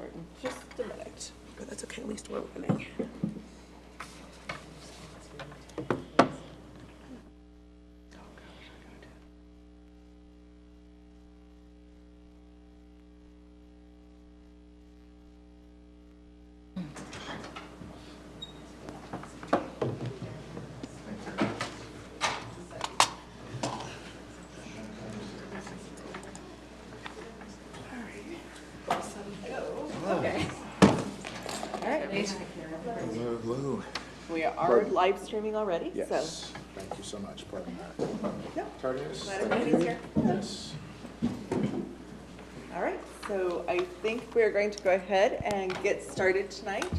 start in just a minute, but that's okay, at least we're opening. Hello. We are live streaming already, Yes. so. Thank you so much. Pardon that. Yep. Tardiness. Glad Thank everybody's you. here. Yes. All right, so I think we're going to go ahead and get started tonight.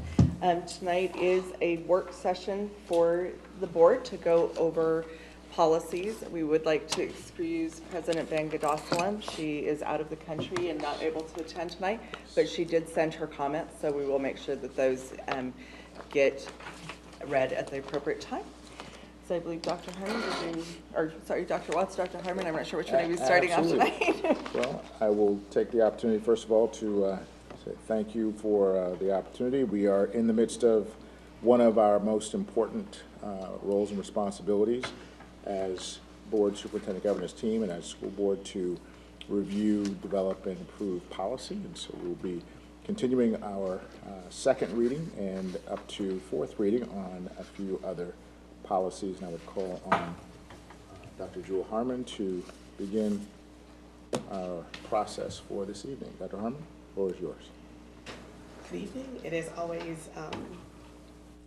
Tonight is a work session for the board to go over policies. We would like to excuse President Van Gadassalam. She is out of the country and not able to attend tonight, but she did send her comments, so we will make sure that those get read at the appropriate time. So I believe Dr. Harmon, Dr. Watts, Dr. Harmon, I'm not sure which one he's starting off tonight. Well, I will take the opportunity, first of all, to say thank you for the opportunity. We are in the midst of one of our most important roles and responsibilities as board superintendent governance team and as school board to review, develop, and improve policy. And so we'll be continuing our second reading and up to fourth reading on a few other policies. And I would call on Dr. Jewel Harmon to begin our process for this evening. Dr. Harmon, the floor is yours. Good evening. It is always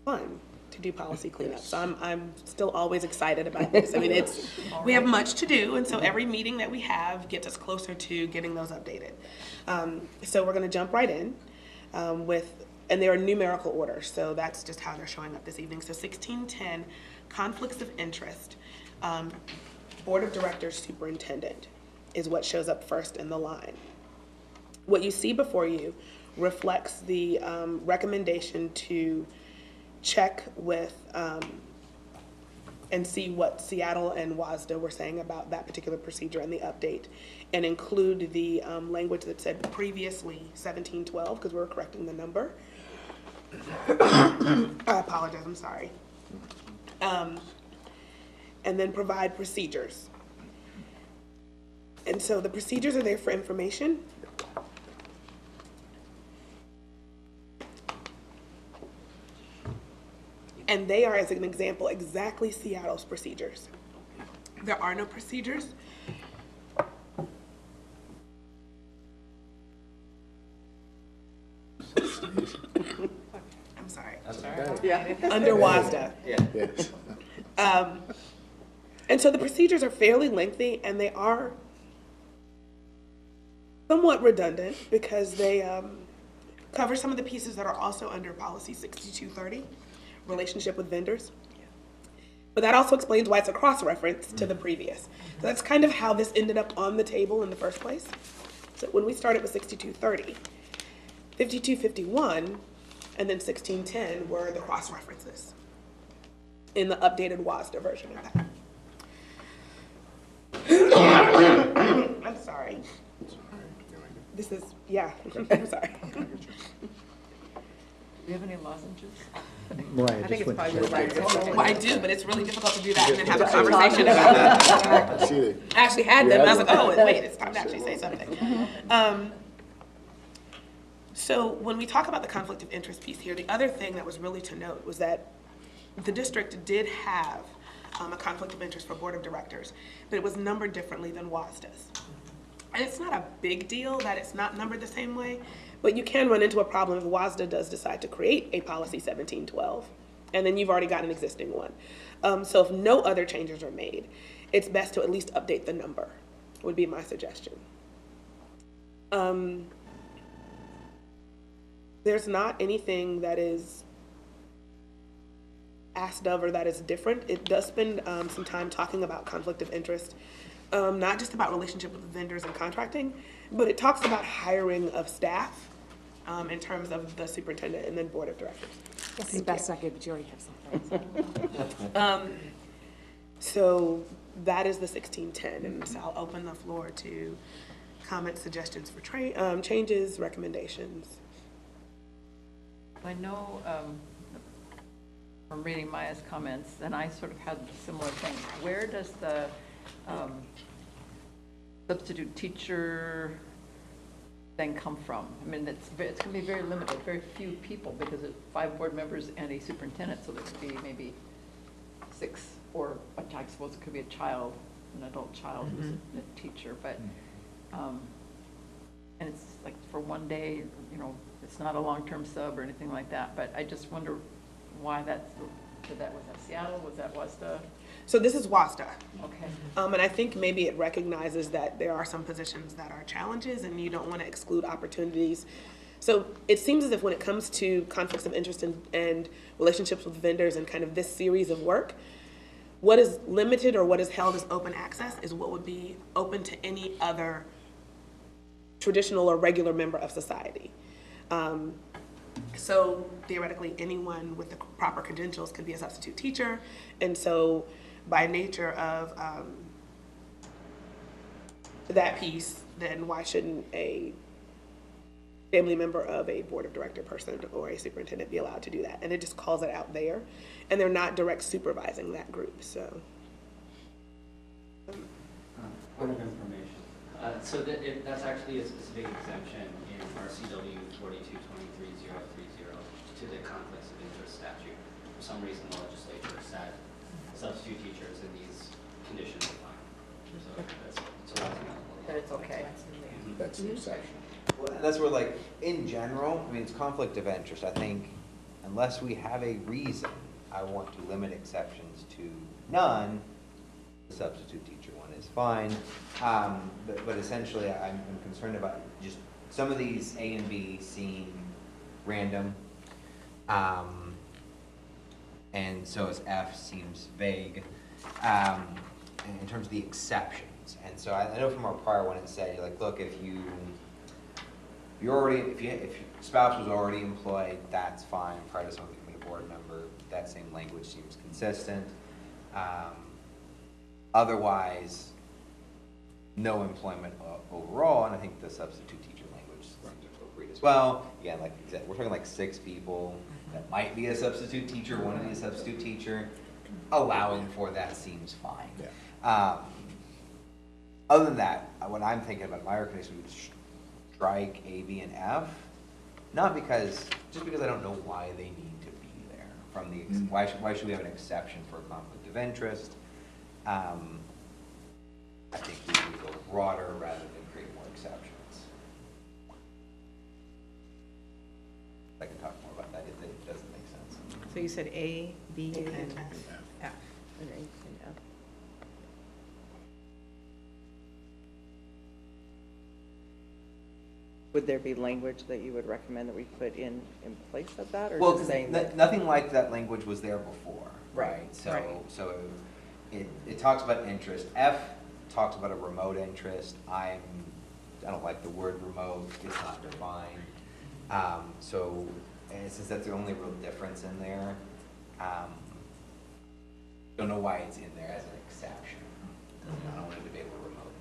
fun to do policy cleanup. So I'm still always excited about this. I mean, we have much to do, and so every meeting that we have gets us closer to getting those updated. So we're going to jump right in and there are numerical orders, so that's just how they're showing up this evening. So 1610, conflicts of interest, board of directors superintendent is what shows up first in the line. What you see before you reflects the recommendation to check with and see what Seattle and WASDA were saying about that particular procedure and the update, and include the language that said previously 1712, because we're correcting the number. I apologize, I'm sorry. And then provide procedures. And so the procedures are there for information. And they are, as an example, exactly Seattle's procedures. There are no procedures. I'm sorry. That's all right. Yeah. Under WASDA. Yeah. Yes. And so the procedures are fairly lengthy, and they are somewhat redundant because they cover some of the pieces that are also under policy 6230, relationship with vendors. But that also explains why it's a cross-reference to the previous. So that's kind of how this ended up on the table in the first place. So when we started with 6230, 5251, and then 1610 were the cross-references in the updated WASDA version of that. I'm sorry. This is, yeah, I'm sorry. Do you have any lozenges? Well, I think it's probably right. Well, I do, but it's really difficult to do that and then have a conversation about it. I actually had them, and I was like, oh, wait, it's time to actually say something. So when we talk about the conflict of interest piece here, the other thing that was really to note was that the district did have a conflict of interest for board of directors, but it was numbered differently than WASDA's. And it's not a big deal that it's not numbered the same way, but you can run into a problem if WASDA does decide to create a policy 1712, and then you've already got an existing one. So if no other changes are made, it's best to at least update the number, would be my suggestion. There's not anything that is asked of or that is different. It does spend some time talking about conflict of interest, not just about relationship with vendors and contracting, but it talks about hiring of staff in terms of the superintendent and then board of directors. This is the best I could, but you already have something. So that is the 1610, and so I'll open the floor to comments, suggestions for changes, recommendations. I know from reading Maya's comments, and I sort of had a similar thing. Where does the substitute teacher thing come from? I mean, it's going to be very limited, very few people, because it's 5 board members and a superintendent, so there could be maybe 6, or I suppose it could be a child, an adult child who's a teacher, but, and it's like for one day, you know, it's not a long-term sub or anything like that, but I just wonder why was that Seattle, was that WASDA? So this is WASDA. Okay. And I think maybe it recognizes that there are some positions that are challenges and you don't want to exclude opportunities. So it seems as if when it comes to conflicts of interest and relationships with vendors and kind of this series of work, what is limited or what is held as open access is what would be open to any other traditional or regular member of society. So theoretically, anyone with the proper credentials can be a substitute teacher. And so by nature of that piece, then why shouldn't a family member of a board of director person or a superintendent be allowed to do that? And it just calls it out there. And they're not direct supervising that group, so. Point of information. So that's actually a specific exemption in RCW 4223.030 to the conflicts of interest statute. For some reason, the legislature said substitute teachers in these conditions are fine. So that's That it's okay. That's the exception. Well, and that's where, like, in general, I mean, it's conflict of interest. I think unless we have a reason, I want to limit exceptions to none. The substitute teacher one is fine. But essentially, I'm concerned about just some of these A and B seem random. And so as F seems vague in terms of the exceptions. And so I know from our prior one it said, like, look, if your spouse was already employed, that's fine prior to someone becoming a board member. That same language seems consistent. Otherwise, no employment overall, and I think the substitute teacher language seems appropriate as well. Again, like you said, we're talking like 6 people that might be a substitute teacher, want to be a substitute teacher. Allowing for that seems fine. Yeah. Other than that, what I'm thinking about my recommendation would strike A, B, and F, just because I don't know why they need to be there. From the why should we have an exception for a conflict of interest? I think we would go broader rather than create more exceptions. I can talk more about that if it doesn't make sense. So you said A, B, and F. And A and F. Would there be language that you would recommend that we put in place of that, or Well, just saying that? nothing like that language was there before, Right, right? So, right. so it talks about interest. F talks about a remote interest. I don't like the word remote. It's not defined. So, and since that's the only real difference in there, don't know why it's in there as an exception. I don't want to debate what remote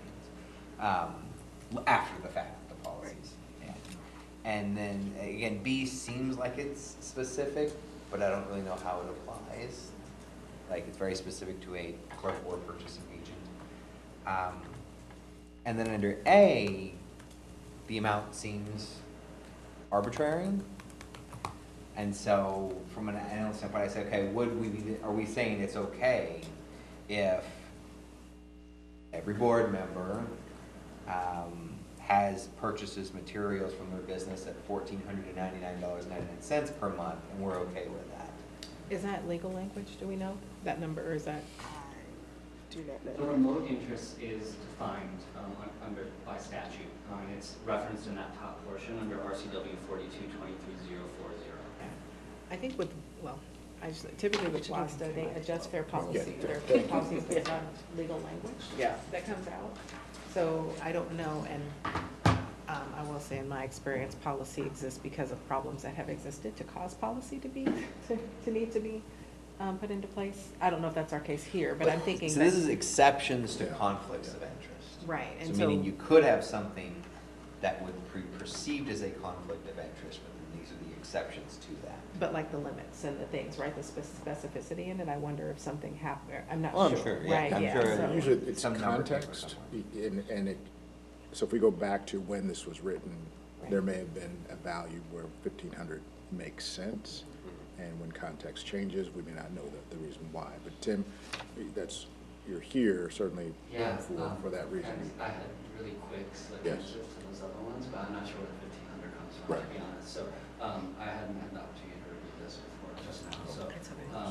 means. After the fact, the policies. Yeah. And then again, B seems like it's specific, but I don't really know how it applies. Like, it's very specific to a clerk or purchasing agent. And then under A, the amount seems arbitrary. And so from an analyst standpoint, I say, okay, are we saying it's okay if every board member purchases materials from their business at $1,499.99 per month, and we're okay with that? Is that legal language, do we know that number, or is that? Do not The know. remote interest is defined by statute, and it's referenced in that top portion under RCW 4223.040. I think typically with WASDA, they adjust their policy, Yeah. their policies based on legal language. Yeah. That comes out. So I don't know, and I will say in my experience, policy exists because of problems that have existed to cause policy to need to be put into place. I don't know if that's our case here, but I'm thinking So this is exceptions to conflicts of interest. Right, and So so. meaning you could have something that would be perceived as a conflict of interest, but then these are the exceptions to that. But like the limits and the things, right, the specificity in it, I wonder if something happened, I'm not Well, sure. I'm sure, yeah, Right, I'm yeah, sure so- Usually it's Some number of people context, somewhere. and it, so if we go back to when this was written, Right. there may have been a value where 1,500 makes sense, and when context changes, we may not know the reason why. But Tim, that's, you're here certainly Yeah, for that reason. I had really quick slick Yes. answers to those other ones, but I'm not sure where the 1,500 comes from, Right. to be honest. So, I hadn't had the opportunity to review this before just now, so.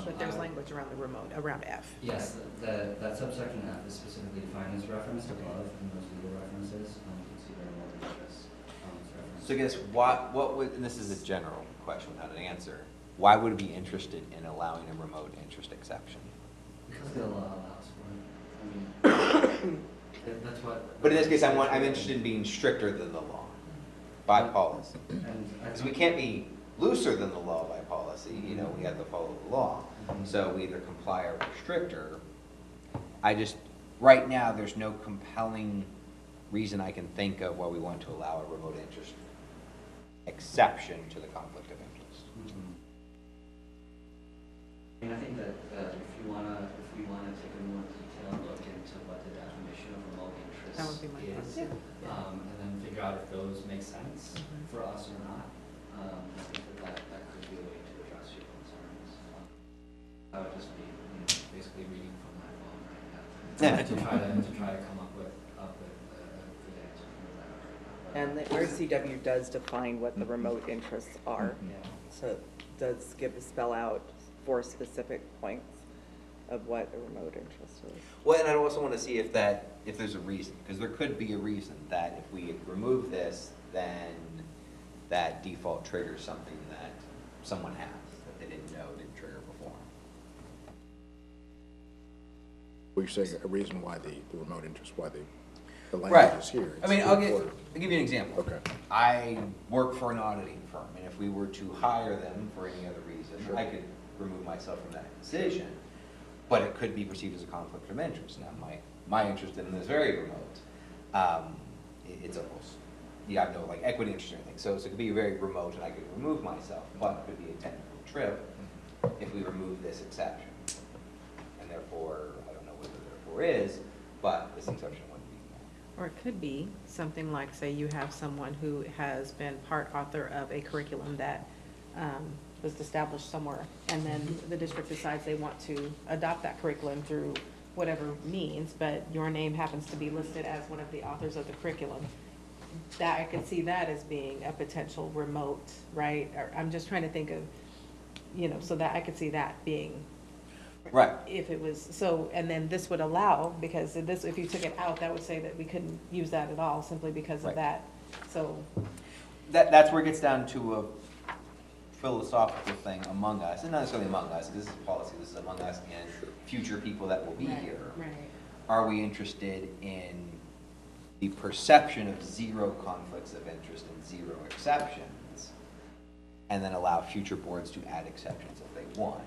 But there's language around the remote, around F. Yes, that subsection F is specifically defined as referenced above in those legal references. You can see there are more interest referenced. So I guess what would, and this is a general question without an answer, why would we be interested in allowing a remote interest exception? Because the law allows for it. I mean, that's what. But in this case, I'm interested in being stricter than the law by policy. And I Because we can't be looser than the law by policy, you know, we have to follow the law. Mhm. So we either comply or we're stricter. Right now, there's no compelling reason I can think of why we want to allow a remote interest exception to the conflict of interest. Mhm. I mean, I think that If we wanna take a more detailed look into what the definition of remote interest That would be my is, thought. and then figure out if those make sense Mhm. for us or not, I think that could be a way to address your concerns. I would just be, basically reading from my phone right now. Yeah. To try to come up with a good answer for that right now. And the RCW does define what the remote interests are. Yeah. So it does spell out 4 specific points of what a remote interest is. Well, and I also want to see if there's a reason, because there could be a reason that if we remove this, then that default triggers something that someone has, that they didn't know didn't trigger before. We're saying a reason why the remote interest, why the Right. language is here. I mean, I'll give you an example. Okay. I work for an auditing firm, and if we were to hire them for any other reason, Sure. I could remove myself from that decision, but it could be perceived as a conflict of interest. Now, my interest in this is very remote. It's almost, you have no like equity interest or anything, so it could be very remote and I could remove myself, but it could be a technical trip if we remove this exception. And therefore, I don't know what the therefore is, but this exception wouldn't be there. Or it could be something like, say, you have someone who has been part author of a curriculum that was established somewhere, and then the district decides they want to adopt that curriculum through whatever means, but your name happens to be listed as one of the authors of the curriculum. That, I could see that as being a potential remote, right? Or I'm just trying to think of, so that I could see that being. Right. If it was, so, and then this would allow, because this, if you took it out, that would say that we couldn't use that at all, simply because of Right. that, so. That's where it gets down to a philosophical thing among us, and not necessarily among us, because this is policy, this is among us and future people that will be here. Right. Are we interested in the perception of 0 conflicts of interest and 0 exceptions, and then allow future boards to add exceptions if they want,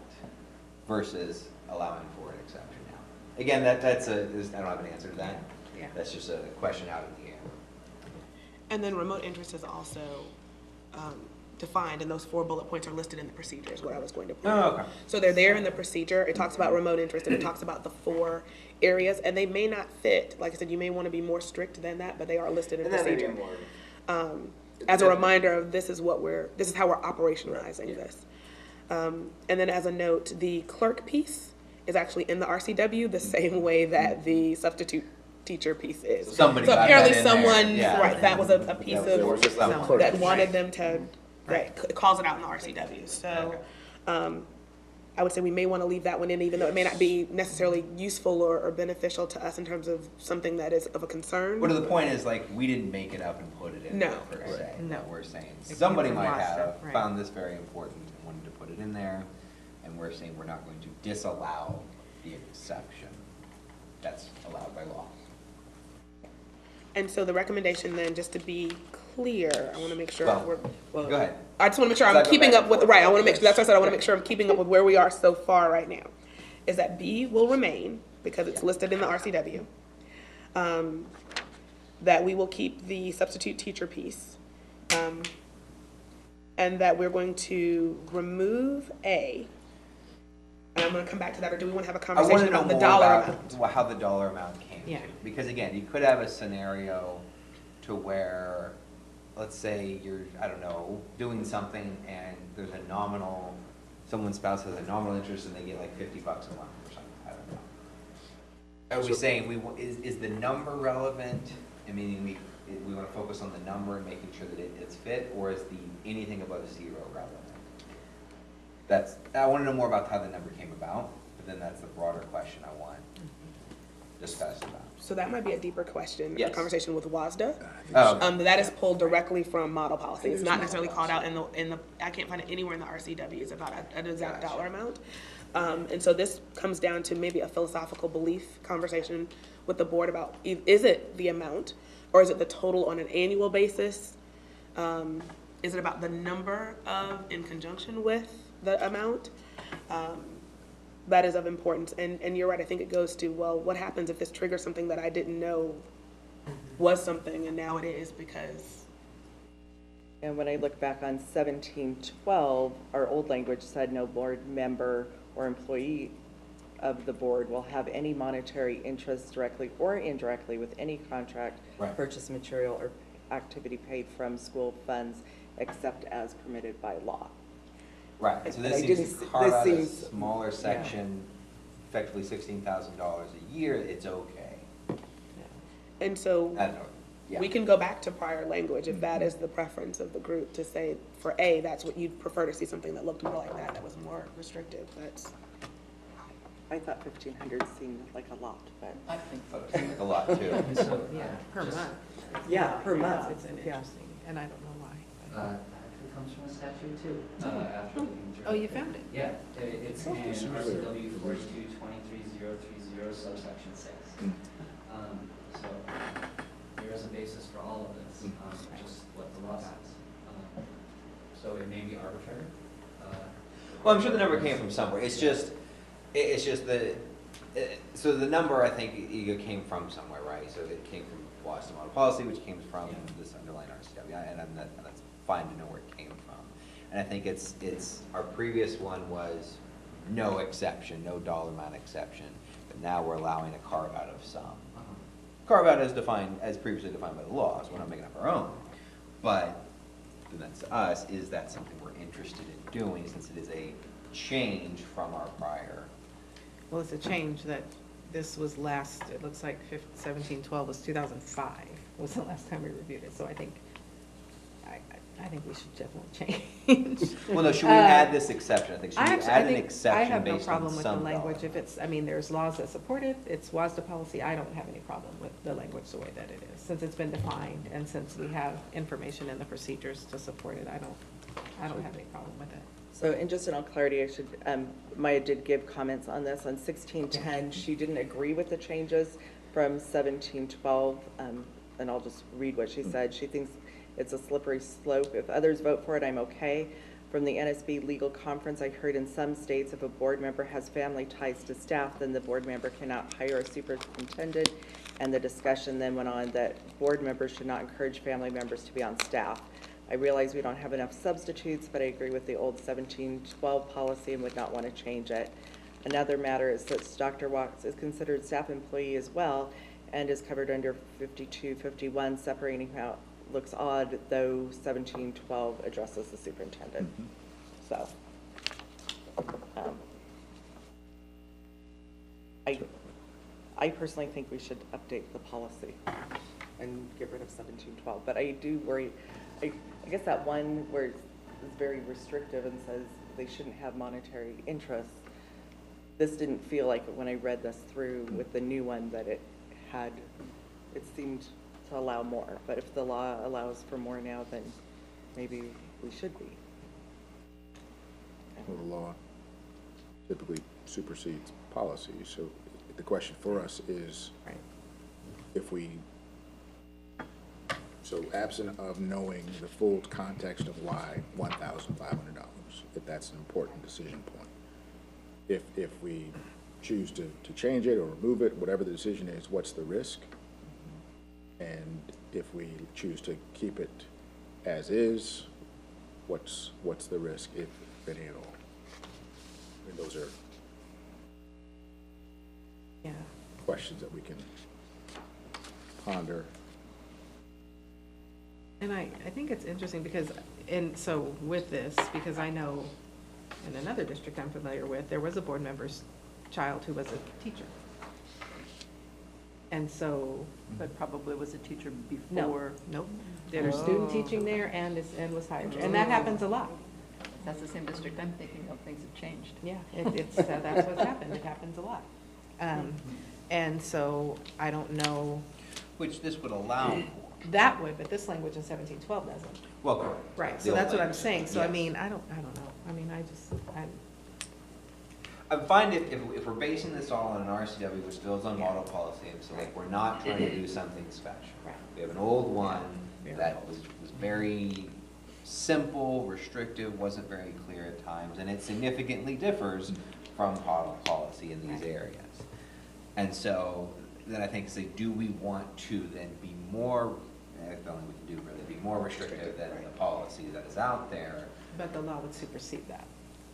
versus allowing for an exception now? Again, I don't have an answer to that. Yeah. That's just a question out in the air. And then remote interest is also defined, and those 4 bullet points are listed in the procedure, is what I was going to point out. okay. So they're there in the procedure. It talks about remote interest, and it talks about the 4 areas, and they may not fit. Like I said, you may want to be more strict than that, but they are listed in procedure. As a reminder of this is how we're operationalizing this. And then as a note, the clerk piece is actually in the RCW the same way that the substitute teacher piece is. So somebody So got apparently that in there. someone, Yeah. right, that was a piece There was just some clerk. that wanted them to, right, it calls it out in the RCW. So, I would say we may want to leave that one in, even though it may not be necessarily useful or beneficial to us in terms of something that is of a concern. But the point is, like, we didn't make it up and put it in No. there per se. No. We're saying came somebody from might last have step, right. found this very important and wanted to put it in there, and we're saying we're not going to disallow the exception that's allowed by law. And so the recommendation then, just to be clear, I want to make sure Go ahead. I just want to make sure I'm Cycle keeping back up with, and right, I forth. want to make sure, that's what I said, I want to make sure I'm keeping up with where we are so far right now. Is that B will remain, because it's listed in the RCW. that we will keep the substitute teacher piece, and that we're going to remove A. And I'm gonna come back to that, or do we wanna have a I wanna conversation know about the more dollar about amount? how the dollar amount came to. Yeah. Because again, you could have a scenario to where, let's say you're, I don't know, doing something and there's a nominal, someone's spouse has a nominal interest and they get like $50 a month or something, I don't know. Are we saying is the number relevant? I mean, we wanna focus on the number and making sure that it's fit, or is anything above 0 relevant? I wanna know more about how the number came about, but then that's the broader question I want discussed about. So that might be a deeper question, a Yes. conversation with WASDA. Oh, That is pulled directly from model policy. It's not necessarily called out in the, I can't find it anywhere in the RCWs about an exact Gotcha. dollar amount. And so this comes down to maybe a philosophical belief conversation with the board about, is it the amount, or is it the total on an annual basis? Is it about the number of in conjunction with the amount? That is of importance, and you're right, I think it goes to, well, what happens if this triggers something that I didn't know was something, and now it is because. And when I look back on 1712, our old language said no board member or employee of the board will have any monetary interest directly or indirectly with any contract, Right. purchase material, or activity paid from school funds except as permitted by law. right, so And this I seems didn't to s- carve this out a seems- smaller section, effectively $16,000 a year, it's okay. And so I don't know, yeah. we can go back to prior language if that is the preference of the group to say, for A, that's what you'd prefer to see, something that looked more like that was more restrictive, that's. I thought 1,500 seemed like a lot, but. I think But it seems like a lot too. So, Yeah, per just- month. Yeah, per month. It's an interesting, and I don't know why. Actually comes from a statute too, after looking through. Oh, you found it? Yeah, it's in It's usually- RCW 42-23-030 subsection 6. So there is a basis for all of this, just what the law says. So it may be arbitrary. Well, I'm sure the number came from somewhere, it's just so the number, I think, came from somewhere, right? So it came from Washington Model Policy, which came from this underlying RCW, and that's fine to know where it came from. And I think it's, our previous one was no exception, no dollar amount exception, but now we're allowing a carve out of some. Carve out as defined, as previously defined by the law, so we're not making up our own. But then that's to us, is that something we're interested in doing, since it is a change from our prior? Well, it's a change that this was last, it looks like 1712 was 2005, was the last time we reviewed it, so I think we should definitely change. Well, no, should we add this exception? I think, should we I add an think I exception have no based on problem with the some language, dollar if it's, I mean, there's laws that support it, it's WASDA policy, I don't have any problem with the language the way that it is, since it's been defined, and since we have information in the procedures to support it, I don't have any problem with it. So, and just in all clarity, I should, Maya did give comments on this. On 1610, she didn't agree with the changes from 1712, and I'll just read what she said. She thinks it's a slippery slope. If others vote for it, I'm okay. From the NSB legal conference, I heard in some states if a board member has family ties to staff, then the board member cannot hire a superintendent. And the discussion then went on that board members should not encourage family members to be on staff. I realize we don't have enough substitutes, but I agree with the old 1712 policy and would not want to change it. Another matter is that Dr. Watts is considered staff employee as well and is covered under 5251. Separating out looks odd, though 1712 addresses the superintendent. So, I personally think we should update the policy and get rid of 1712, but I do worry, I guess that one where it's very restrictive and says they shouldn't have monetary interest, this didn't feel like it when I read this through with the new one that it seemed to allow more, but if the law allows for more now, then maybe we should be. Well, the law typically supersedes policy, so the question for us is, Right. if we, so absent of knowing the full context of why $1,500, if that's an important decision point, if we choose to change it or remove it, whatever the decision is, what's the risk? And if we choose to keep it as is, what's the risk, if any at all? I mean, those are Yeah. questions that we can ponder. And I think it's interesting because, and so with this, because I know in another district I'm familiar with, there was a board member's child who was a teacher. And so, But probably was a teacher no, before. nope, there's a student teaching there and was hired, and that happens a lot. That's the same district I'm thinking of, things have changed. Yeah, that's what's happened, it happens a lot. And so, I don't know, Which this would allow for. that would, but this language in 1712 doesn't. Well, correct. Right, The so old that's what I'm language, saying, so I yes. mean, I don't know, I mean, I find if we're basing this all on an RCW, which builds on model policy, and so like, we're not trying to do something special. Right. We have an old one Very that old. was very simple, restrictive, wasn't very clear at times, and it significantly differs from model policy in these Right. areas. And so, then I think, say, do we want to then be more, if the only we can do really, be more restrictive than the policy that is out there? but the law would supersede that.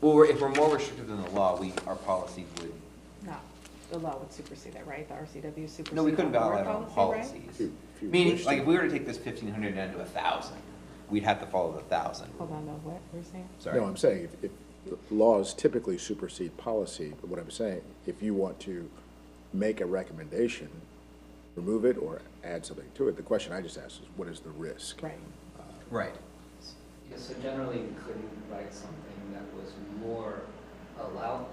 Well, if we're more restrictive than the law, our policy would. No, the law would supersede that, right? The RCW supersedes. No, we couldn't the allow board that on policy, right? policies. If you Meaning, wish like, to- if we were to take this 1,500 down to 1,000, we'd have to follow the 1,000. Hold on, no, what, you're saying? Sorry. No, I'm saying, if laws typically supersede policy, but what I'm saying, if you want to make a recommendation, remove it or add something to it, the question I just asked is, what is the risk? Right. Right. Yeah, so generally, we couldn't write something that was more allowed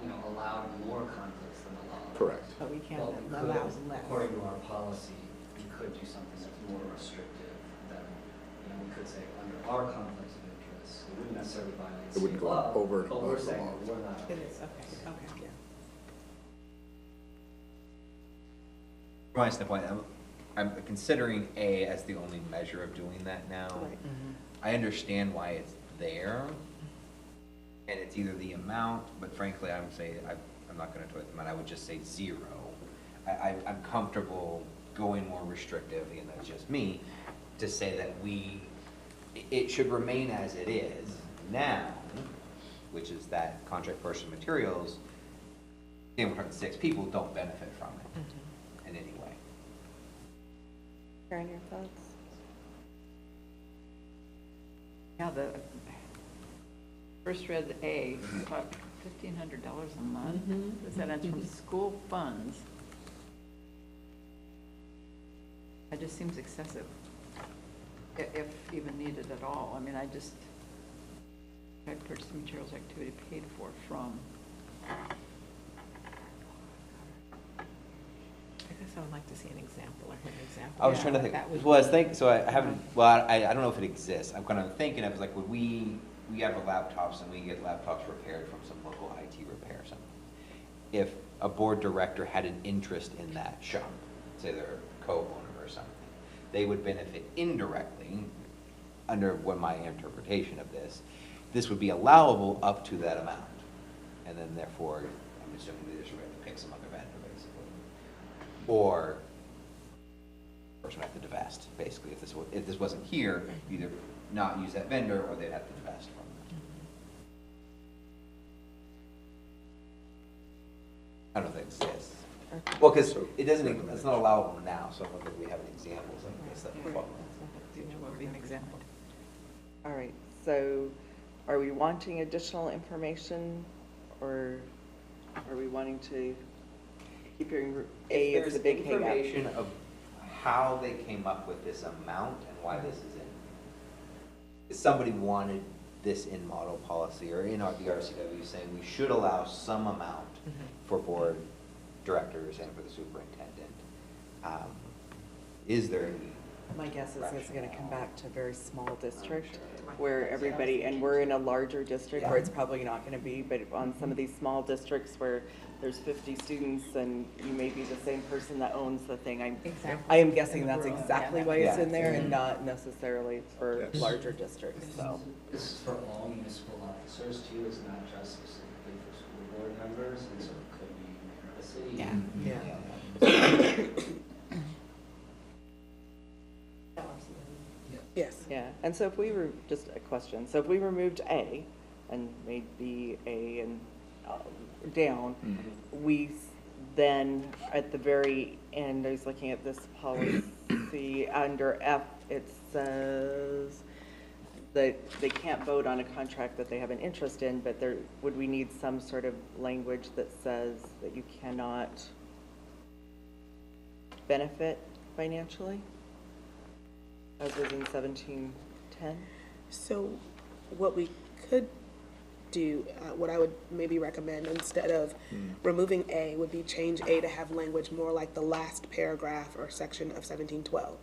more conflicts than the law. Correct. But we can't But we allow could, less. according to our policy, we could do something that's more restrictive than, we could say, under our conflicts of interest, it wouldn't necessarily violate It wouldn't state go law, over and but above we're the saying law. that we're not. It is, okay, yeah. Reminds the point, I'm considering A as the only measure of doing that now. Right. I understand why it's there, and it's either the amount, but frankly, I would say, I'm not gonna toy with the amount, I would just say 0. I'm comfortable going more restrictive, again, that's just me, to say that it should remain as it is now, which is that contract person materials, again, we're talking 6 people, don't benefit from it in any way. Karen, your thoughts? Yeah, the first read A, about $1,500 a month. Is that from school funds? It just seems excessive, if even needed at all. I mean, purchase materials activity paid for from. I guess I would like to see an example, or an example. I was trying to think, That would well, I was be- thinking, so I haven't, well, I don't know if it exists. I'm kind of thinking of, like, would we have laptops and we get laptops repaired from some local IT repair or something. If a board director had an interest in that shop, say they're a co-owner or something, they would benefit indirectly, under what my interpretation of this would be allowable up to that amount. And then therefore, I'm assuming they just have to pick some other vendor, basically. Or person would have to divest, basically. If this wasn't here, either not use that vendor or they'd have to divest from it. I don't know if it exists. Well, because it's not allowable now, so I don't think we have any examples of this that would follow. What would be an example? All right, so are we wanting additional information, or are we wanting to keep hearing A If as the there's big hangout? information of how they came up with this amount and why this is in. If somebody wanted this in model policy or in the RCW saying we should allow some amount for board directors and for the superintendent, is there any? My guess is it's gonna come back to a very small district Sure. where everybody, and we're in a larger district where Yeah. it's probably not gonna be, but on some of these small districts where there's 50 students and you may be the same person that owns the thing, Exactly. I am guessing that's exactly why it's Yeah. in there and not necessarily for Yes. larger districts, so. This is for all municipal officers too, it's not just specifically for school board members, and so it could be mayor of the city. Yeah. Yeah. and so if we were, just a question, so if we removed A and made B, A, and down, we then, at the very end, I was looking at this policy, under F, it says that they can't vote on a contract that they have an interest in, but there, would we need some sort of language that says that you cannot benefit financially, as was in 1710? So what we could do, what I would maybe recommend instead of removing A would be change A to have language more like the last paragraph or section of 1712.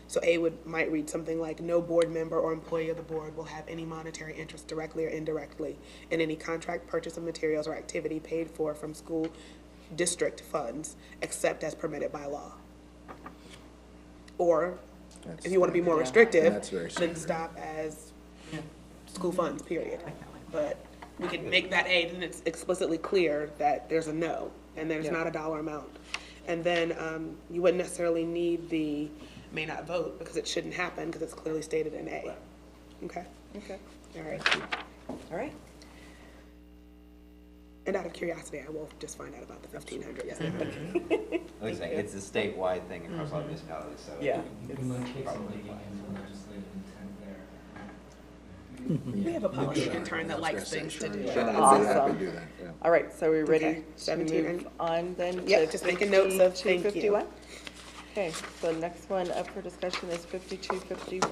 So A might read something like, no board member or employee of the board will have any monetary interest directly or indirectly in any contract, purchase of materials, or activity paid for from school district funds, except as permitted by law. Or, if you want to be more restrictive, That's very then simple. stop as school funds, period. But we can make that A, then it's explicitly clear that there's a no, and there's not a dollar amount. And then you wouldn't necessarily need the may not vote, because it shouldn't happen, because it's clearly stated in A. Okay? Okay, All right. all right. And out of curiosity, I will just find out about the 1,500. Looks like it's a statewide thing across all municipalities, so. Yeah. You can locate some digging into legislative intent there. We have a policy intern that likes things to do. Sure, I'd be happy Awesome. to do that, yeah. All right, so we're ready Okay, to 17 move on then? Yep, to just making notes of thank you. 5251? Okay, so next one up for discussion is 5251.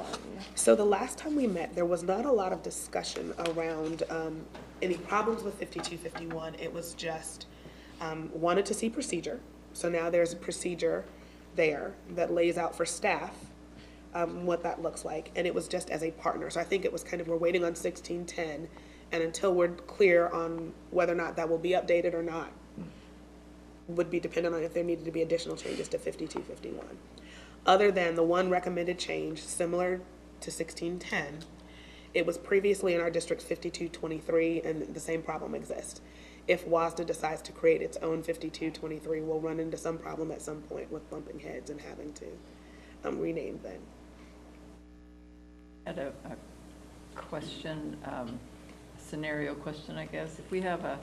So the last time we met, there was not a lot of discussion around any problems with 5251. It was just wanted to see procedure. So now there's a procedure there that lays out for staff what that looks like. And it was just as a partner. So I think it was kind of, we're waiting on 1610. And until we're clear on whether or not that will be updated or not, would be dependent on if there needed to be additional changes to 5251. Other than the one recommended change, similar to 1610, it was previously in our district's 5223, and the same problem exists. If WASDA decides to create its own 5223, we'll run into some problem at some point with bumping heads and having to rename them. I had a question, scenario question, I guess. If we have a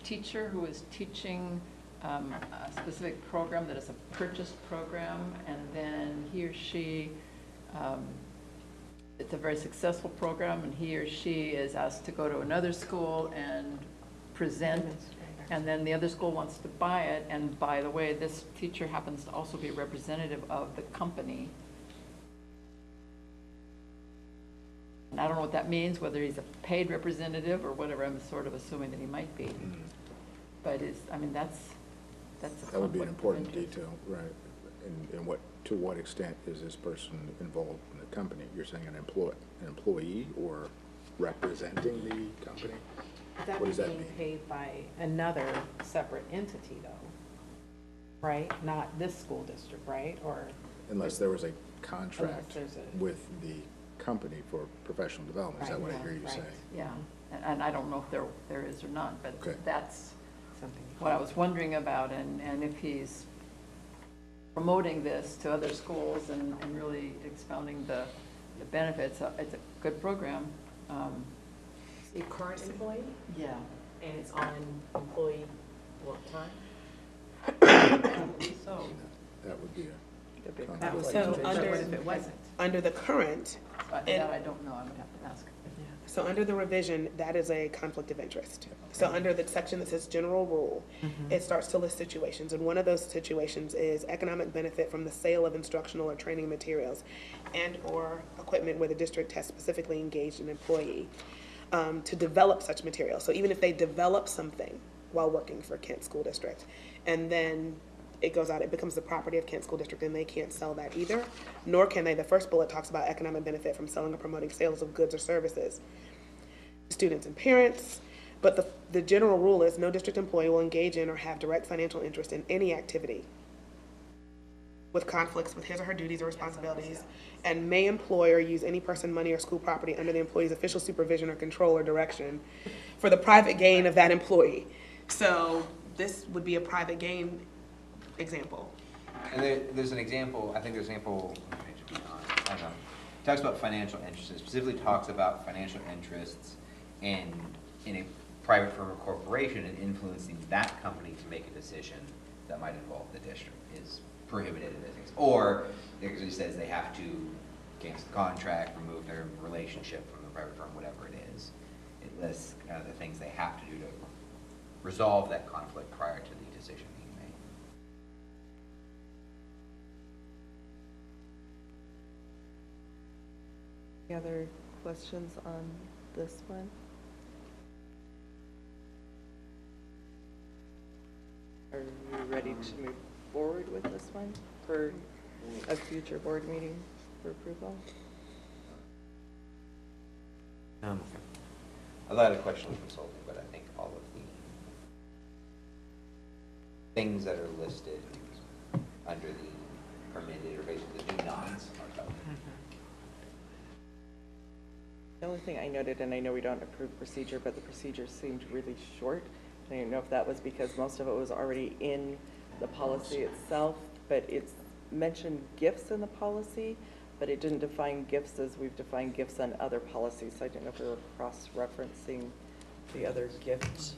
teacher who is teaching a specific program that is a purchased program, and then he or she, it's a very successful program, and he or she is asked to go to another school and present, and then the other school wants to buy it, and by the way, this teacher happens to also be a representative of the company. And I don't know what that means, whether he's a paid representative or whatever. I'm sort of assuming that he might be. But it's, I mean, that's a That would be an conflict of important interest. detail, right? And to what extent is this person involved in the company? You're saying an employee or representing the company? That What would does that being mean? paid by another separate entity though, right? Not this school district, right? Or, Unless there was a contract there's a- with the company for professional development, is that what I hear you Right. saying? Yeah, and I don't know if there is or not, but Okay. that's something. what I was wondering about, and if he's promoting this to other schools and really expounding the benefits. It's a good program. A current employee, Yeah. and it's on employee work time? So, That would be That'd be a conflict. That was So so under- what if it wasn't? Under the current, that I don't know, I would have to ask. so under the revision, that is a conflict of interest. So under the section that says general rule, it starts to list situations, and one of those situations is economic benefit from the sale of instructional or training materials and/or equipment where the district has specifically engaged an employee to develop such material. So even if they develop something while working for Kent School District, and then it goes out, it becomes the property of Kent School District, and they can't sell that either, nor can they. The first bullet talks about economic benefit from selling or promoting sales of goods or services to students and parents, but the general rule is no district employee will engage in or have direct financial interest in any activity with conflicts with his or her duties or responsibilities, and may employ or use any person, money, or school property under the employee's official supervision or control or direction for the private gain of that employee. So this would be a private gain example. And there's an example, I think there's an example, I don't know, talks about financial interests. It specifically talks about financial interests in a private firm or corporation and influencing that company to make a decision that might involve the district is prohibited in things. Or it actually says they have to cancel the contract, remove their relationship from the private firm, whatever it is. It lists kind of the things they have to do to resolve that conflict prior to the decision being made. Any other questions on this one? Are you ready to move forward with this one for a future board meeting for approval? I had a question with consulting, but I think all of the things that are listed under the permitted or basically the do nots are covered. The only thing I noted, and I know we don't approve procedure, but the procedure seemed really short. I don't know if that was because most of it was already in the policy itself, but it's mentioned gifts in the policy, but it didn't define gifts as we've defined gifts on other policies. So I didn't know if we were cross-referencing the other gift,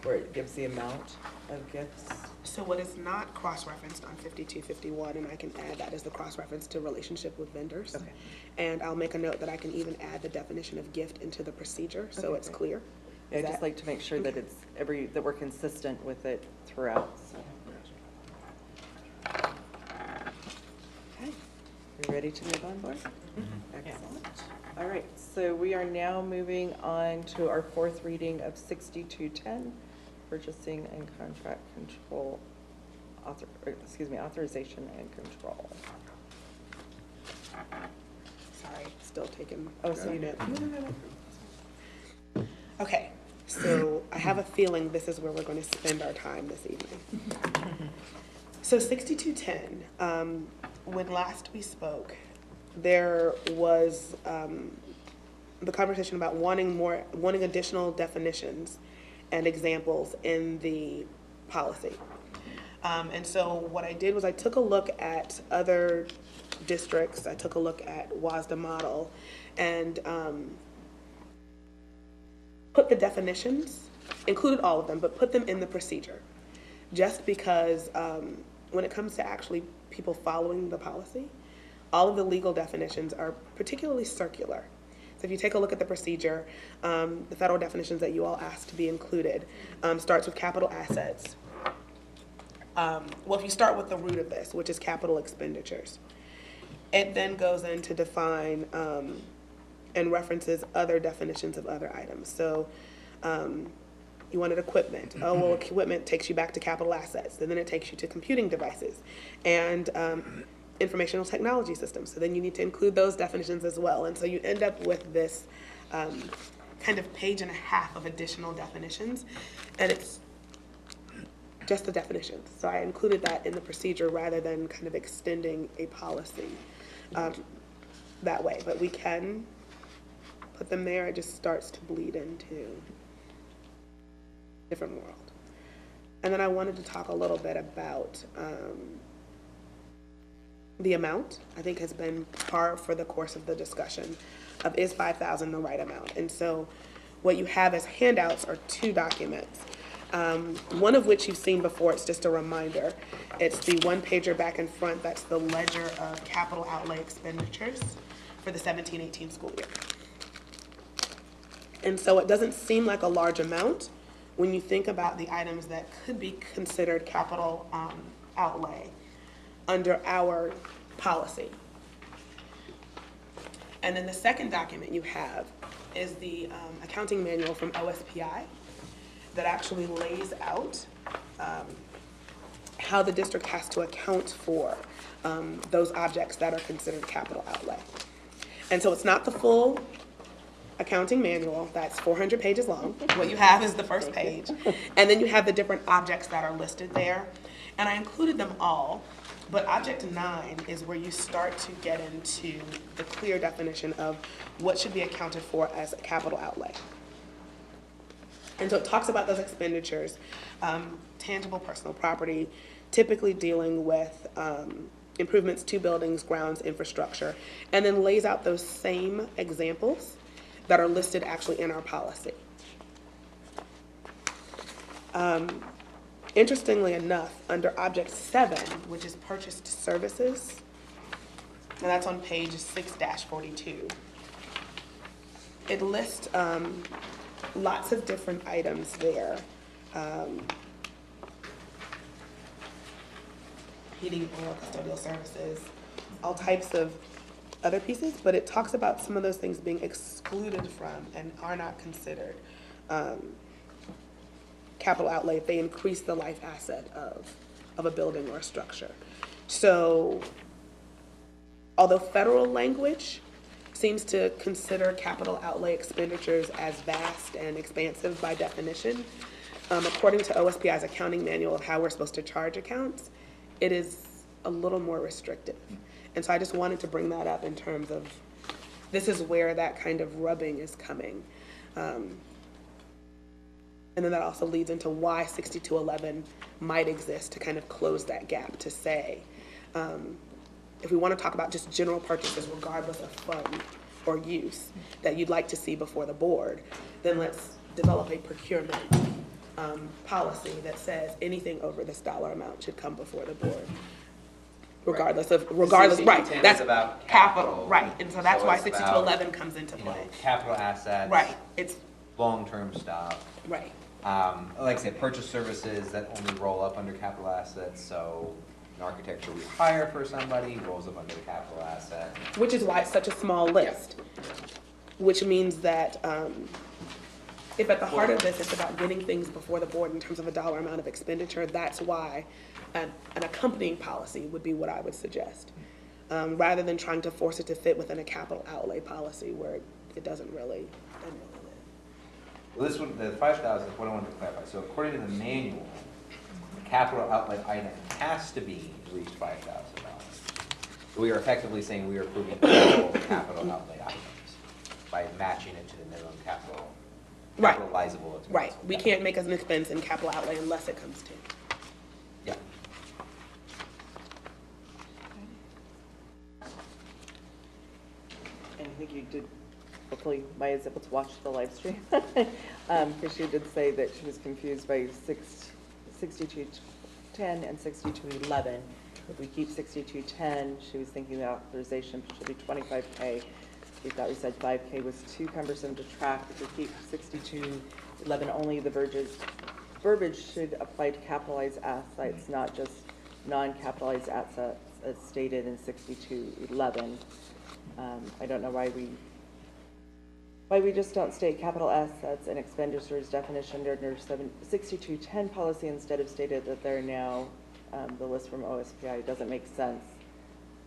where it gives the amount of gifts. So what is not cross-referenced on 5251, and I can add that as the cross-reference to relationship with vendors. Okay. And I'll make a note that I can even add the definition of gift into the procedure, so Okay, it's great. clear. Yeah, I'd Is just that- like to make sure that it's that we're consistent with it throughout, so. Okay, you ready to move on, board? Excellent. All right, so we are now moving on to our fourth reading of 6210, purchasing and contract control, authorization and control. Sorry, still taking. Oh, so you did. Okay, so I have a feeling this is where we're going to spend our time this evening. So 6210, when last we spoke, there was the conversation about wanting additional definitions and examples in the policy. And so what I did was I took a look at other districts, I took a look at WASDA model, and put the definitions, included all of them, but put them in the procedure. Just because when it comes to actually people following the policy, all of the legal definitions are particularly circular. So if you take a look at the procedure, the federal definitions that you all asked to be included starts with capital assets. Well, if you start with the root of this, which is capital expenditures, it then goes in to define and references other definitions of other items. So you wanted equipment. Oh, well, equipment takes you back to capital assets, and then it takes you to computing devices and informational technology systems. So then you need to include those definitions as well. And so you end up with this kind of page and a half of additional definitions, and it's just the definitions. So I included that in the procedure rather than kind of extending a policy that way. But we can put them there. It just starts to bleed into a different world. And then I wanted to talk a little bit about the amount. I think has been par for the course of the discussion of is 5,000 the right amount. And so what you have as handouts are two documents. One of which you've seen before, it's just a reminder. It's the one pager back and front, that's the ledger of capital outlay expenditures for the 17-18 school year. And so it doesn't seem like a large amount when you think about the items that could be considered capital outlay under our policy. And then the second document you have is the accounting manual from OSPI that actually lays out how the district has to account for those objects that are considered capital outlay. And so it's not the full accounting manual, that's 400 pages long. What you have is the first page. And then you have the different objects that are listed there. And I included them all, but object 9 is where you start to get into the clear definition of what should be accounted for as a capital outlay. And so it talks about those expenditures, tangible personal property, typically dealing with improvements to buildings, grounds, infrastructure, and then lays out those same examples that are listed actually in our policy. Interestingly enough, under Object 7, which is purchased services, and that's on page 6-42, it lists lots of different items there. Heating, oil, custodial services, all types of other pieces, but it talks about some of those things being excluded from and are not considered capital outlay if they increase the life asset of a building or a structure. So although federal language seems to consider capital outlay expenditures as vast and expansive by definition, according to OSPI's accounting manual of how we're supposed to charge accounts, it is a little more restrictive. And so I just wanted to bring that up in terms of, this is where that kind of rubbing is coming. And then that also leads into why 6211 might exist, to kind of close that gap, to say, if we want to talk about just general purchases regardless of fund or use that you'd like to see before the board, then let's develop a procurement policy that says anything over this dollar amount should come before the board. Regardless, right, that's about capital, right, and so that's So why it's 6211 comes into You know, play. capital assets. Right, it's, Long-term stuff. right, Like I said, purchase services that only roll up under capital assets, so an architecture we hire for somebody rolls up under the capital asset. which is why it's such a small list. Which means that if at the heart of this, it's about getting things before the board in terms of a dollar amount of expenditure, that's why an accompanying policy would be what I would suggest. Rather than trying to force it to fit within a capital outlay policy where it doesn't really live. Well, this one, the 5,000, what I wanted to clarify, so according to the manual, the capital outlay item has to be at least $5,000. So we are effectively saying we are approving all capital outlay items by matching it to the minimum Right. capitalizable expense. Right, we can't make an expense in capital outlay unless it comes to. Yeah. And I think you did, hopefully Maya is able to watch the live stream. Because she did say that she was confused by 6210 and 6211. If we keep 6210, she was thinking the authorization should be 25K. We thought we said 5K was too cumbersome to track. If we keep 6211, only the verbiage should apply to capitalized assets, not just non-capitalized assets as stated in 6211. I don't know why we just don't state capital assets and expenditures definition under 6210 policy instead of stated that they're now the list from OSPI. It doesn't make sense.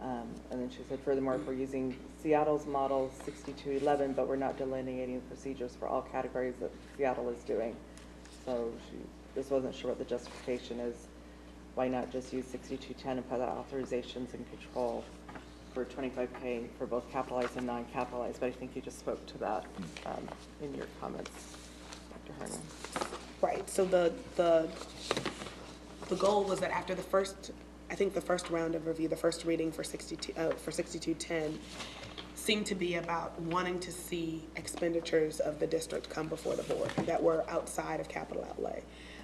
And then she said, furthermore, if we're using Seattle's model 6211, but we're not delineating procedures for all categories that Seattle is doing. So she just wasn't sure what the justification is. Why not just use 6210 and put out authorizations and control for 25K for both capitalized and non-capitalized? But I think you just spoke to that in your comments, Dr. Harmon. Right, so the goal was that after the first, I think the first round of review, the first reading for 6210 seemed to be about wanting to see expenditures of the district come before the board that were outside of capital outlay.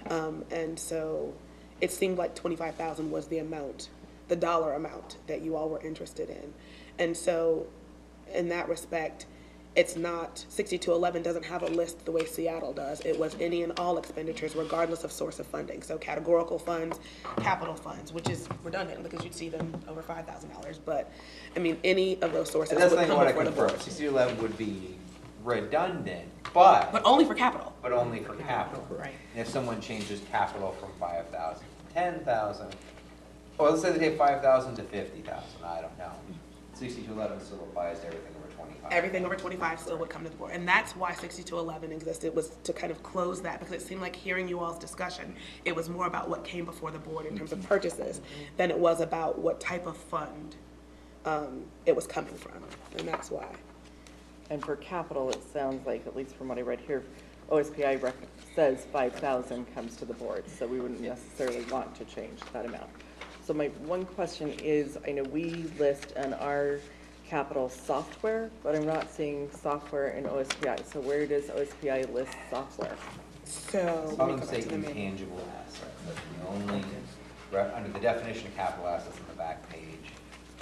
And so it seemed like 25,000 was the amount, the dollar amount that you all were interested in. And so in that respect, it's not, 6211 doesn't have a list the way Seattle does. It was any and all expenditures regardless of source of funding. So categorical funds, capital funds, which is redundant because you'd see them over $5,000. But I mean, any of those sources And that's would the thing I come want to before the confirm. board. 6211 would be redundant, but But only for capital. only for capital. Right. And if someone changes capital from 5,000 to 10,000, or let's say they take 5,000 to 50,000, I don't know. 6211 still applies to everything over 25. Everything over 25 still would come to the board. And that's why 6211 existed, was to kind of close that, because it seemed like hearing you all's discussion, it was more about what came before the board in terms of purchases than it was about what type of fund it was coming from. And that's why. And for capital, it sounds like, at least from what I read here, OSPI says 5,000 comes to the board, so we wouldn't necessarily want to change that amount. So my one question is, I know we list in our capital software, but I'm not seeing software in OSPI. So where does OSPI list software? So. I let me would go say back to the manual. intangible assets, that's the only, under the definition of capital assets on the back page,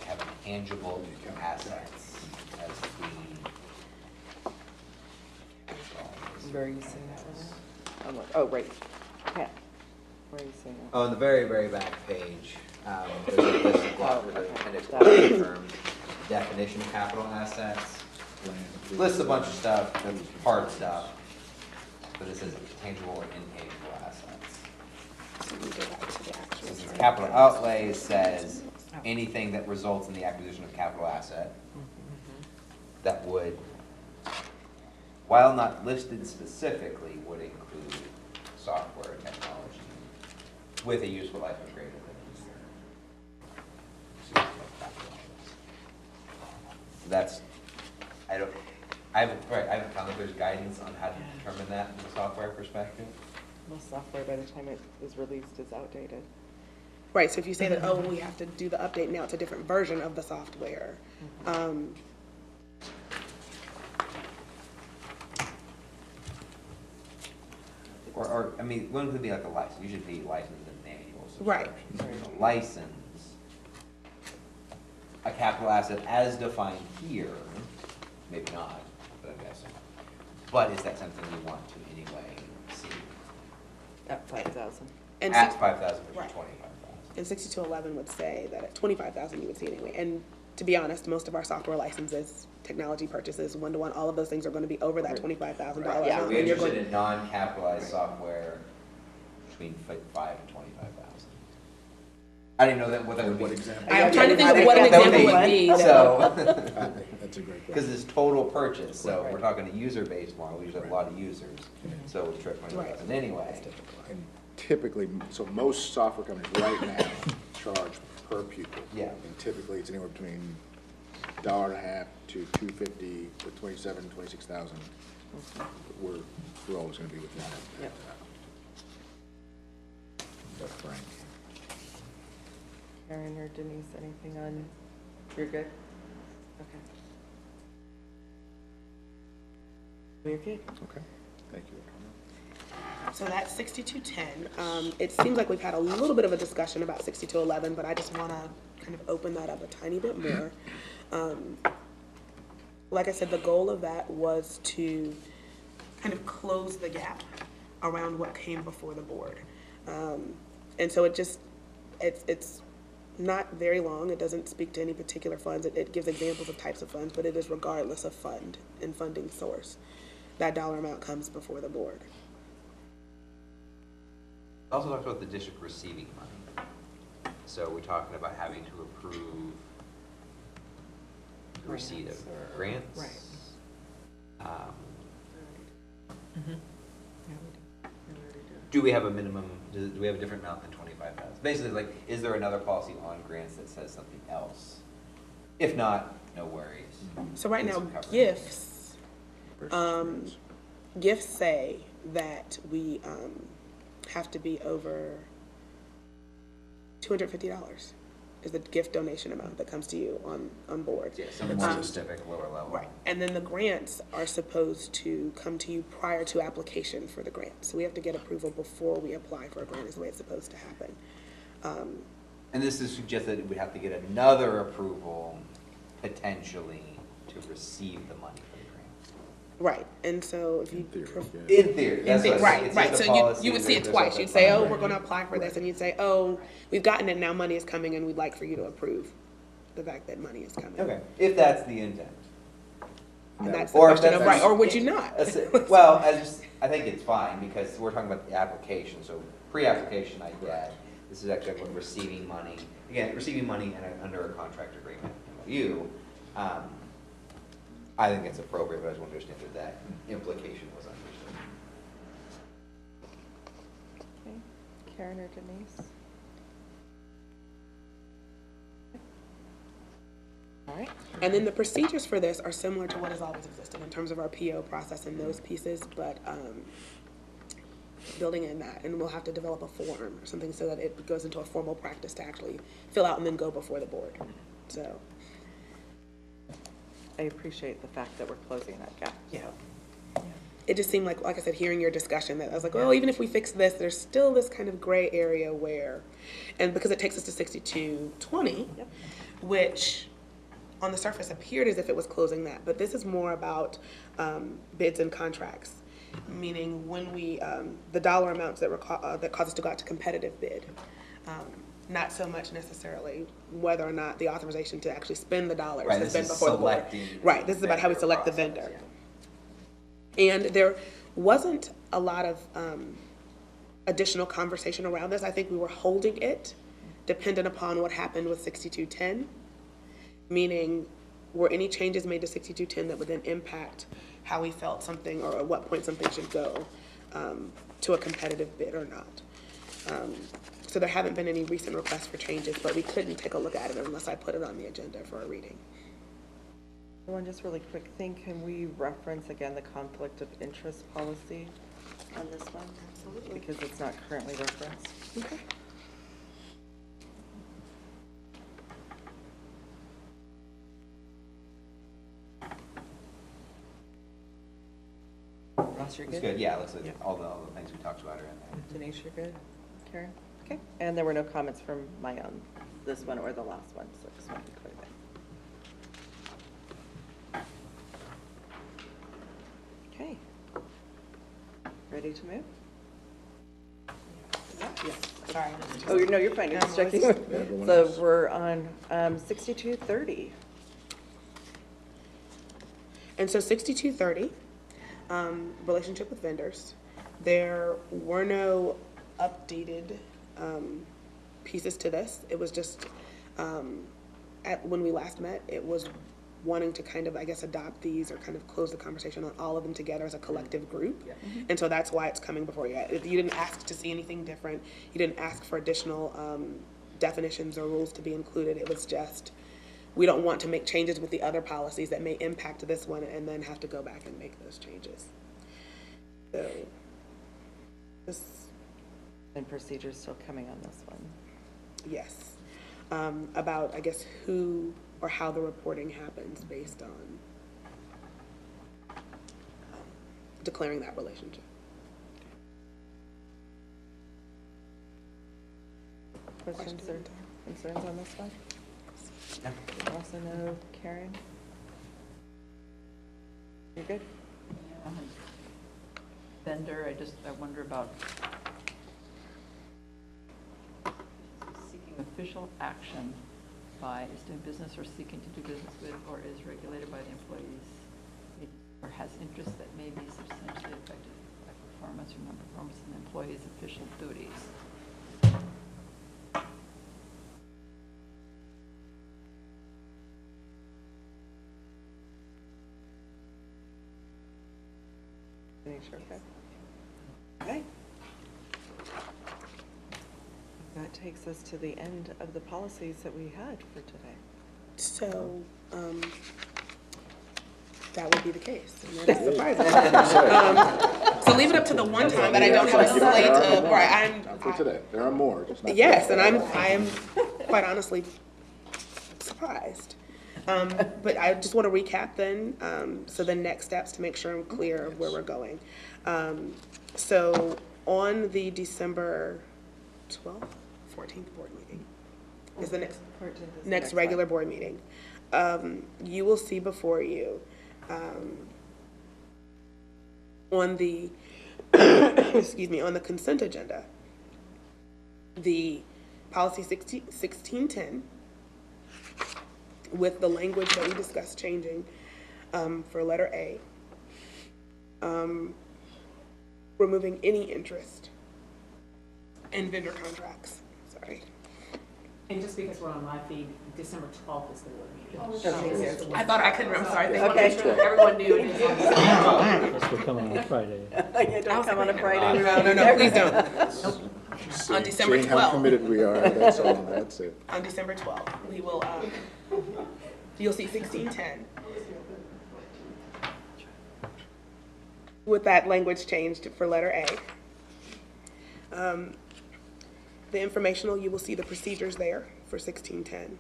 have intangible assets as the. Where are you seeing that one? I'm like, oh, right. Yeah. Where are you seeing that? On the very, very back page, there's a list of okay. appendix That one terms, definition of capital assets, lists a bunch of stuff, hard stuff, but it says tangible or intangible assets. So let me go back to the actual Since it's chart. capital outlay says anything that results in the acquisition of capital asset that would, while not listed specifically, would include software and technology with a useful life of greater than a year. So that's, I haven't found that there's guidance on how to determine that from a software perspective. Most software by the time it is released is outdated. Right, so if you say that, oh, we have to do the update now, it's a different version of the software. Or, I mean, one could be like a license, you should be licensed in annual Right. subscription. A license, a capital asset as defined here, maybe not, but I'm guessing. But is that something you want to anyway see? At 5,000. And At six- 5,000 versus Right. 25,000. And 6211 would say that at 25,000 you would see it anyway. And to be honest, most of our software licenses, technology purchases, one-to-one, all of those things are going to be over that $25,000 Right, amount. we're and you're interested going- in non-capitalized software between 5 and 25,000. I didn't know that, what that would be. What example? I'm trying to think of what an That would example would be. So, That's a great question. because it's total purchase, so we're talking a user-based model, we usually have a lot of users, so it's trip 20,000 anyway. And typically, so most software companies right now charge per pupil. Yeah. And typically, it's anywhere between $1.50 to $2.50 to 27, 26,000. We're always gonna be within that. Yep. That's frank. Karen or Denise, anything on, you're good? Okay. We're good. Okay, thank you. So that's 6210. It seems like we've had a little bit of a discussion about 6211, but I just want to kind of open that up a tiny bit more. Like I said, the goal of that was to kind of close the gap around what came before the board. And so it's not very long. It doesn't speak to any particular funds. It gives examples of types of funds, but it is regardless of fund and funding source. That dollar amount comes before the board. It also talks about the district receiving money. So we're talking about having to approve the receipt of grants. Right. Do we have a minimum, do we have a different amount than 25,000? Basically, like, is there another policy on grants that says something else? If not, no worries. So right This now, will cover it. gifts say that we have to be over $250 is the gift donation amount that comes to you on board. Yeah, some more specific, lower level. Right, and then the grants are supposed to come to you prior to application for the grant. So we have to get approval before we apply for a grant is the way it's supposed to happen. And this is suggested that we'd have to get another approval, potentially, to receive the money for the grant. Right, and so if you. In theory, pref- yeah. In theory, that's what Right, it's right, just a so policy, you would see it there's twice, something you'd say, oh, fine. we're gonna apply for this, and you'd say, oh, we've gotten it, now money is coming, and we'd like for you to approve the fact that money is coming. Okay, if that's the intent. And that's the Or if question of, that's- right, or would you not? Well, I think it's fine, because we're talking about the application, so pre-application I get, this is actually when receiving money, again, receiving money under a contract agreement, MOU. I think it's appropriate, but I just want to understand that that implication was understood. Okay. Karen or Denise? All right. And then the procedures for this are similar to what has always existed in terms of our PO process and those pieces, but building in that, and we'll have to develop a form or something so that it goes into a formal practice to actually fill out and then go before the board. So, I appreciate the fact that we're closing that gap. yeah. It just seemed like I said, hearing your discussion, that I was like, well, even if we fix this, there's still this kind of gray area where, and because it takes us to 6220, Yep. which on the surface appeared as if it was closing that, but this is more about bids and contracts, meaning when we, the dollar amounts that that cause us to go out to competitive bid. Not so much necessarily whether or not the authorization to actually spend the dollars Right, has this been is before the board. selecting Right, this is about how we vendor select the process, vendor. yeah. And there wasn't a lot of additional conversation around this. I think we were holding it dependent upon what happened with 6210, meaning were any changes made to 6210 that would then impact how we felt something or at what point something should go to a competitive bid or not. So there haven't been any recent requests for changes, but we couldn't take a look at it unless I put it on the agenda for a reading. One just really quick thing, can we reference again the conflict of interest policy on this one? Absolutely. Because it's not currently referenced. Okay. Ross, you're It's good? good, yeah, it looks like Yeah. all the things we talked about are in there. Denise, you're good? Karen? Okay. And there were no comments from my own, this one or the last one, so just want to be clear there. Okay. Ready to move? Yes, sorry. Oh, no, you're fine, you're just checking. Everyone So else. we're on 6230. And so 6230, relationship with vendors. There were no updated pieces to this. It was just, when we last met, it was wanting to kind of, I guess, adopt these or kind of close the conversation on all of them together as a collective group. And so that's why it's coming before you. You didn't ask to see anything different. You didn't ask for additional definitions or rules to be included. It was just, we don't want to make changes with the other policies that may impact this one and then have to go back and make those changes. So, this, And procedures still coming on this one. yes. About, I guess, who or how the reporting happens based on declaring that relationship. Questions or concerns on this one? Also no, Karen? You're good? Vendor, I wonder about seeking official action by is doing business or seeking to do business with or is regulated by the employees or has interests that may be substantially affected by performance or non-performance of the employee's official duties. Denise, you're okay? Okay. That takes us to the end of the policies that we had for today. So, that would be the case. And that is surprising. So leave it up to the one time that I don't have a slate of, or Not for today. There are more, just not. yes, and I am quite honestly surprised. But I just want to recap then, so the next steps to make sure I'm clear of where we're going. So on the December 12th, 14th board meeting is the next regular board meeting. You will see before you on the excuse me, on the consent agenda, the policy 1610 with the language that we discussed changing for letter A, removing any interest in vendor contracts. Sorry. And just because we're on live feed, December 12th is the board meeting. I thought I couldn't remember. Sorry. Thank Okay. you. Everyone knew it is on December 12th. Yes, we're coming on Friday. Yeah, don't come on a Friday. No, please don't. On December Seeing how 12th. committed we are, that's all, that's it. On December 12th, we will, you'll see 1610. With that language changed for letter A. The informational, you will see the procedures there for 1610.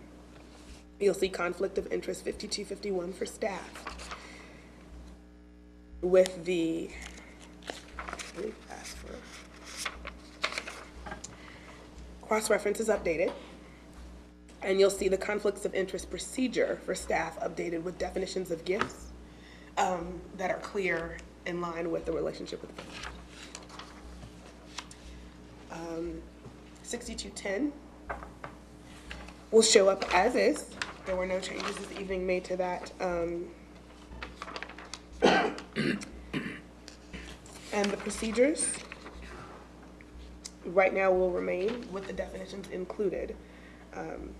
You'll see conflict of interest 5251 for staff. With the, let me ask for, cross-reference is updated. And you'll see the conflicts of interest procedure for staff updated with definitions of gifts that are clear in line with the relationship with the board. 6210 will show up as is. There were no changes this evening made to that. And the procedures right now will remain with the definitions included and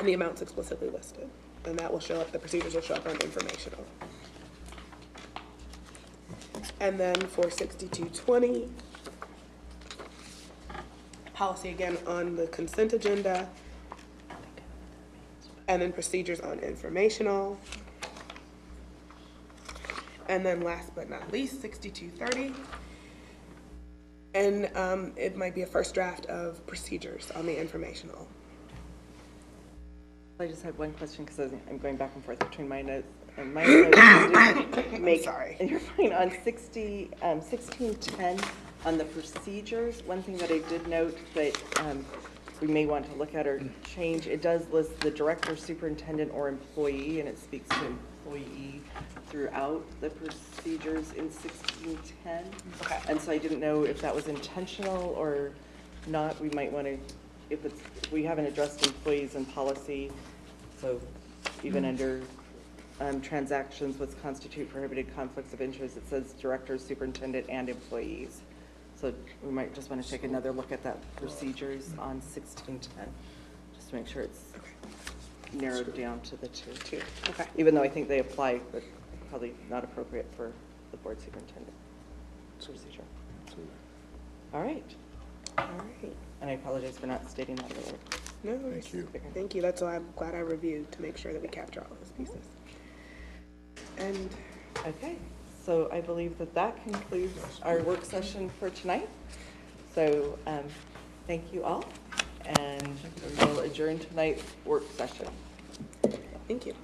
the amounts explicitly listed. And that will show up, the procedures will show up on informational. And then for 6220, policy again on the consent agenda, and then procedures on informational. And then last but not least, 6230. And it might be a first draft of procedures on the informational. I just had one question because I'm going back and forth between my notes. And my notes didn't make, sorry. And you're fine. On 1610, on the procedures, one thing that I did note that we may want to look at or change, it does list the director, superintendent, or employee, and it speaks to employee throughout the procedures in 1610. Okay. And so I didn't know if that was intentional or not. We might want to, if we haven't addressed employees in policy, so even under transactions, what's constitute prohibited conflicts of interest, it says director, superintendent, and employees. So we might just want to take another look at that procedures on 1610, just to make sure it's narrowed down to the two. Okay. Even though I think they apply, but probably not appropriate for the board superintendent procedure. All right. All right. And I apologize for not stating that earlier. No worries. Thank you. Thank you. That's why I'm glad I reviewed to make sure that we capture all those pieces. And Okay, so I believe that that concludes our work session for tonight. So thank you all, and we'll adjourn tonight's work session. thank you.